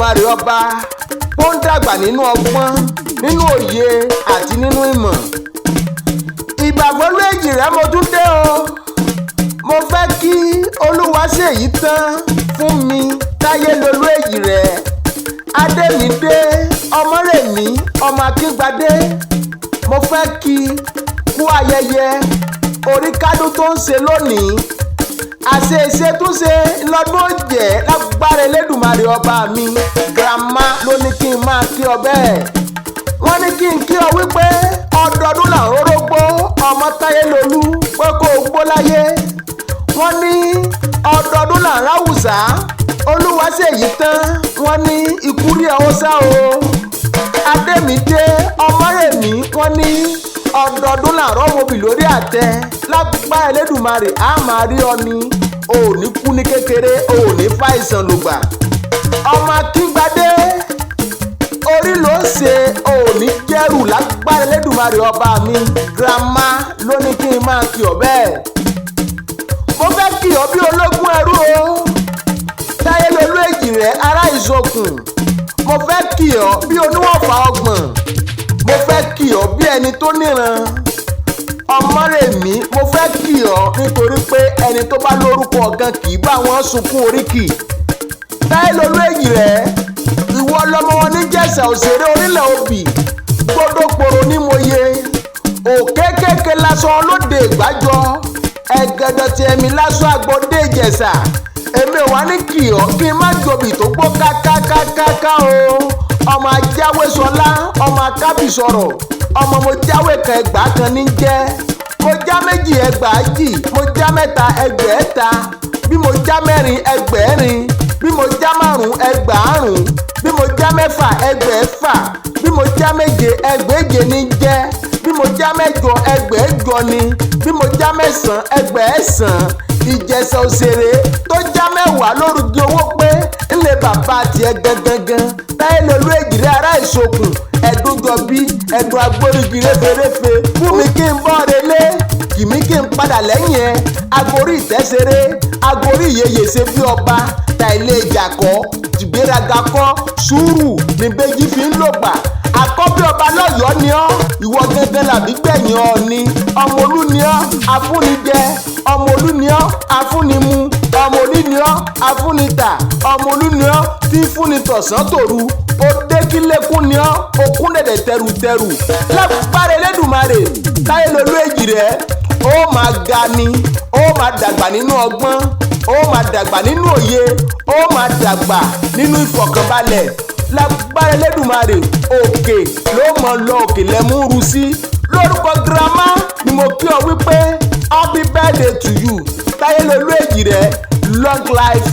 Elédùmarè ọba ó ń dàgbà nínú ọgbọ́n nínú òye àti nínú ìmọ̀. Ìgbàgbọ́lú Ejire mo tún dé o. Mo fẹ́ kí Olúwa ṣe èyí tán fún mi táyé lolú Ejire. Adémídé Ọmọ́rẹ̀mí ọmọ Akíngbadé. Mo fẹ́ kí kú ayẹyẹ oríkádún tó ń ṣe lónìí. Àṣeéṣe tó ṣe lọ́dún òjẹ́ lágbára Elédùmarè ọba mi. Grandma ló ní kí n máa kí ọ bẹ́ẹ̀. Wọ́n ní kí n kí ọ wípé ọdọọdún là ń rógbó ọmọ táyé lolú pé kó o gbó láyé. Wọ́n ní ọdọọdún là ń ráwùsá Olúwa ṣèyí tán. Wọ́n ní ikú rí ẹ ó sá o. Adémídé Ọmọ́rẹ̀mí wọ́n ní ọdọọdún là ń rọ́mọbì lórí àtẹ lágbára Elédùmarè á máa rí ọ ní o ò ní kú ní kékeré o ò ní fàìsàn lògbà. Ọmọ Akíngbadé orí ló ń ṣe o ò ní jẹ́rù lágbára Elédùmarè ọba mi. Grandma ló ní kí n máa kí ọ bẹ́ẹ̀. Mo fẹ́ kí ọ bí ológun ẹrú o. Táyé lolú Ejire ará Ìsokùn. Mo fẹ́ kí ọ bí oníwọ̀fà ọgbọ̀n. Mo fẹ́ kí ọ bí ẹni tó níran. Ọmọ́rẹ̀mí mo fẹ́ kí ọ nítorí pé ẹni tó bá lórúkọ gan kì í bá wọn sunkún Oriki. Táyé lolú Ejire ìwọ lọmọ wọn ní Ijesa òṣèré orílẹ̀ òbí gbódòporo ní mòye. Òkè kéèké lásán lóde ìgbàjọ ẹgẹdọ tí ẹmí lásán àgbọdé Ijesa. Èmi ò wá ní kí ọ kí n má jòbì tó gbó kákákákáká o. Ọmọ ajáwé sọlá ọmọ akábì sọ̀rọ̀ ọmọ mo jáwé kan ẹgbàá kan ní jẹ́. Mo já méjì ẹgbàájì mo já mẹ́ta ẹgbẹ̀ẹ́ta bí mo já mẹ́rin ẹgbẹ̀ẹ́rin bí mo já márùn ẹgbàárùn bí mo já mẹ́fà ẹgbẹ̀ẹ́fà bí mo já méje ẹgbẹ̀éje ní jẹ́ bí mo já mẹ́jọ ẹgbẹ̀ẹ́jọ ni bí mo já mẹ́sàn ẹgbẹ̀ẹ́sàn. Ijesa òṣèré tó já mẹ́wàá lórúkọ owó pé ńlẹ̀ bàbá tiẹ̀ gangan. Táyé lolú Ejire ará Ìsokùn ẹ̀dùnjọbí ẹ̀dùn agbórígi réferéfe. Fún mi kí n bọ́ relé kì mí kí n padà lẹ́yìn ẹ̀. Agorí ìtẹ́sẹ̀rẹ́ agorí ìyeyè ṣe bí ọba. Ta ilé ìjà kọ́ tìgbéraga kọ́ sùúrù ní bẹ́jì fi ń lògbà. Àkọ́bí ọba lọ́yọ̀ọ́ ni ọ́ ìwọ gẹ́gẹ́ làbí gbẹ̀yìn Ọọ̀ni. Ọmọ Olú ni ọ́ afúnijẹ ọmọ Olú ni ọ́ afúnimú ọmọ Olú ni ọ́ afúnità ọmọ Olú ni ọ́ tí fúnni tọ̀sán tòru. Ó dé kí lẹ́kún ni ọ́ okún dẹ̀dẹ̀ tẹrùtẹrù. Lágbára Elédùmarè Táyé lolú Ejire ó máa ga ni ó máa dàgbà nínú ọgbọ́n ó máa dàgbà nínú òye ó máa dàgbà nínú ìfọ̀kànbalẹ̀. Lágbára Elédùmarè òkè ló mọ̀ lọ òkè lẹ́múrú sí. Lórúkọ Grandma ni mo kí ọ wípé happy birthday to you Táyé lolú Ejire long life